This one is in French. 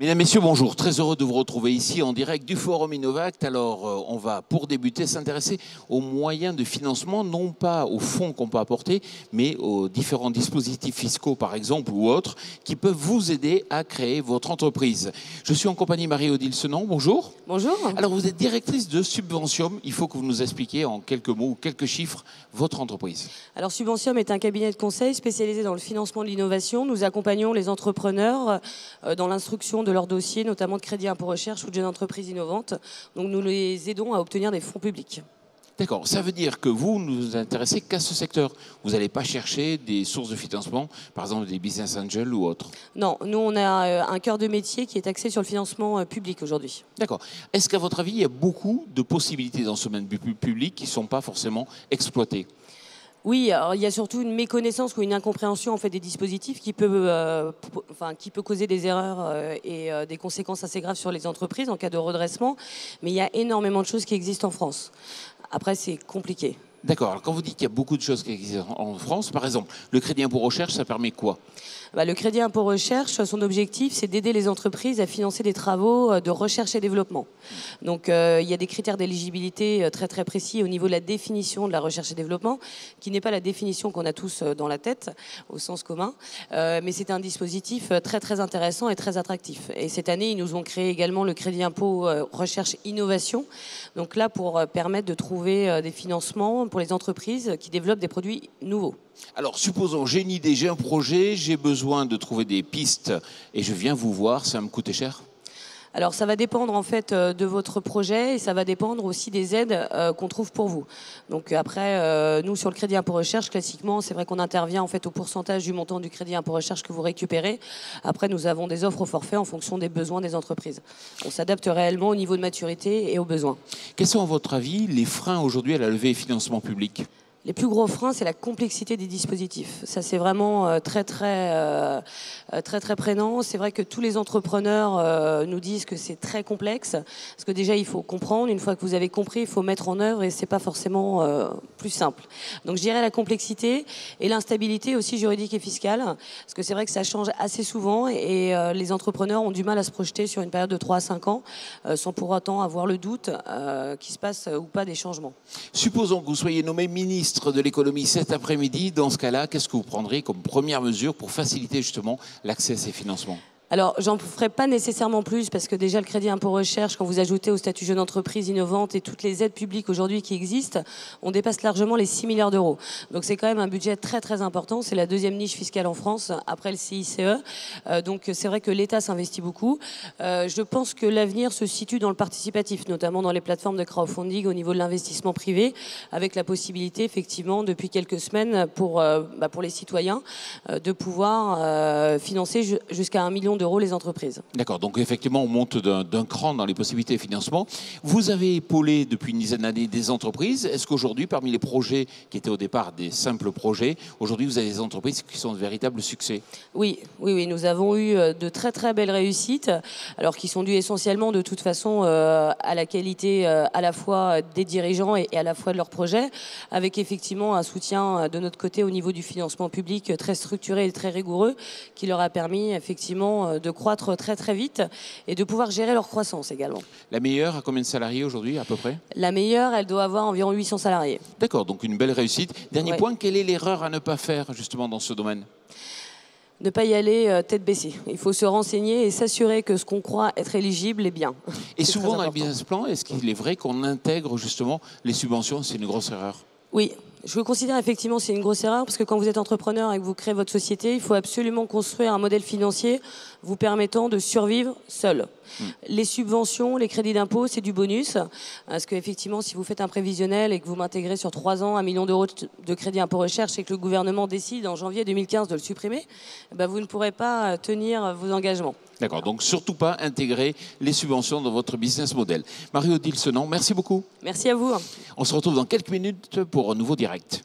Mesdames, Messieurs, bonjour. Très heureux de vous retrouver ici en direct du Forum Innovact. Alors, on va, pour débuter, s'intéresser aux moyens de financement, non pas aux fonds qu'on peut apporter, mais aux différents dispositifs fiscaux, par exemple, ou autres, qui peuvent vous aider à créer votre entreprise. Je suis en compagnie de Marie-Odile Senon. Bonjour. Bonjour. Alors, vous êtes directrice de Subventium. Il faut que vous nous expliquiez en quelques mots ou quelques chiffres votre entreprise. Alors, Subventium est un cabinet de conseil spécialisé dans le financement de l'innovation. Nous accompagnons les entrepreneurs dans l'instruction de leur dossier, notamment de crédit impôt recherche ou de jeunes entreprises innovantes. Donc nous les aidons à obtenir des fonds publics. D'accord, ça veut dire que vous ne vous intéressez qu'à ce secteur. Vous n'allez pas chercher des sources de financement, par exemple des business angels ou autres. Non, nous on a un cœur de métier qui est axé sur le financement public aujourd'hui. D'accord. Est-ce qu'à votre avis, il y a beaucoup de possibilités dans ce domaine public qui ne sont pas forcément exploitées ? Oui, alors il y a surtout une méconnaissance ou une incompréhension en fait des dispositifs qui peut causer des erreurs et des conséquences assez graves sur les entreprises en cas de redressement. Mais il y a énormément de choses qui existent en France. Après, c'est compliqué. D'accord. Alors quand vous dites qu'il y a beaucoup de choses qui existent en France, par exemple, le crédit impôt recherche, ça permet quoi ? Le crédit impôt recherche, son objectif, c'est d'aider les entreprises à financer des travaux de recherche et développement. Donc, il y a des critères d'éligibilité très très précis au niveau de la définition de la recherche et développement, qui n'est pas la définition qu'on a tous dans la tête, au sens commun, mais c'est un dispositif très très intéressant et très attractif. Et cette année, ils nous ont créé également le crédit impôt recherche innovation. Donc là, pour permettre de trouver des financements pour les entreprises qui développent des produits nouveaux. Alors, supposons, j'ai une idée, j'ai un projet, j'ai besoin de trouver des pistes et je viens vous voir, ça va me coûter cher ? Alors, ça va dépendre en fait de votre projet et ça va dépendre aussi des aides qu'on trouve pour vous. Donc après, nous sur le crédit impôt recherche, classiquement, c'est vrai qu'on intervient en fait au pourcentage du montant du crédit impôt recherche que vous récupérez. Après, nous avons des offres au forfait en fonction des besoins des entreprises. On s'adapte réellement au niveau de maturité et aux besoins. Quels sont, à votre avis, les freins aujourd'hui à la levée des financements publics ? Les plus gros freins, c'est la complexité des dispositifs. Ça, c'est vraiment très prégnant. C'est vrai que tous les entrepreneurs nous disent que c'est très complexe, parce que déjà, il faut comprendre. Une fois que vous avez compris, il faut mettre en œuvre, et c'est pas forcément plus simple. Donc, je dirais la complexité et l'instabilité aussi juridique et fiscale, parce que c'est vrai que ça change assez souvent, et les entrepreneurs ont du mal à se projeter sur une période de 3 à 5 ans, sans pour autant avoir le doute qu'il se passe ou pas des changements. Supposons que vous soyez nommé ministre de l'économie cet après-midi. Dans ce cas-là, qu'est-ce que vous prendrez comme première mesure pour faciliter justement l'accès à ces financements ? Alors, j'en ferai pas nécessairement plus parce que déjà le crédit impôt recherche, quand vous ajoutez au statut jeune entreprise innovante et toutes les aides publiques aujourd'hui qui existent, on dépasse largement les 6 milliards d'euros. Donc c'est quand même un budget très très important. C'est la deuxième niche fiscale en France après le CICE. Donc c'est vrai que l'État s'investit beaucoup. Je pense que l'avenir se situe dans le participatif, notamment dans les plateformes de crowdfunding au niveau de l'investissement privé, avec la possibilité effectivement depuis quelques semaines pour les citoyens de pouvoir financer jusqu'à 1 million d'euros les entreprises. D'accord, donc effectivement on monte d'un cran dans les possibilités de financement. Vous avez épaulé depuis une dizaine d'années des entreprises. Est-ce qu'aujourd'hui, parmi les projets qui étaient au départ des simples projets, aujourd'hui vous avez des entreprises qui sont de véritables succès ? Oui, nous avons eu de très très belles réussites, alors qui sont dues essentiellement de toute façon à la qualité à la fois des dirigeants et à la fois de leurs projets, avec effectivement un soutien de notre côté au niveau du financement public très structuré et très rigoureux, qui leur a permis effectivement de croître très très vite et de pouvoir gérer leur croissance également. La meilleure a combien de salariés aujourd'hui à peu près ? La meilleure, elle doit avoir environ 800 salariés. D'accord, donc une belle réussite. Dernier point, quelle est l'erreur à ne pas faire justement dans ce domaine ? Ne pas y aller tête baissée. Il faut se renseigner et s'assurer que ce qu'on croit être éligible est bien. Et souvent dans les business plans, est-ce qu'il est vrai qu'on intègre justement les subventions ? C'est une grosse erreur. Oui. Je considère effectivement que c'est une grosse erreur parce que quand vous êtes entrepreneur et que vous créez votre société, il faut absolument construire un modèle financier vous permettant de survivre seul. Les subventions, les crédits d'impôt, c'est du bonus. Parce qu'effectivement, si vous faites un prévisionnel et que vous m'intégrez sur 3 ans 1 million d'euros de crédit impôt recherche et que le gouvernement décide en janvier 2015 de le supprimer, vous ne pourrez pas tenir vos engagements. D'accord, donc surtout pas intégrer les subventions dans votre business model. Marie-Odile Senon, merci beaucoup. Merci à vous. On se retrouve dans quelques minutes pour un nouveau direct.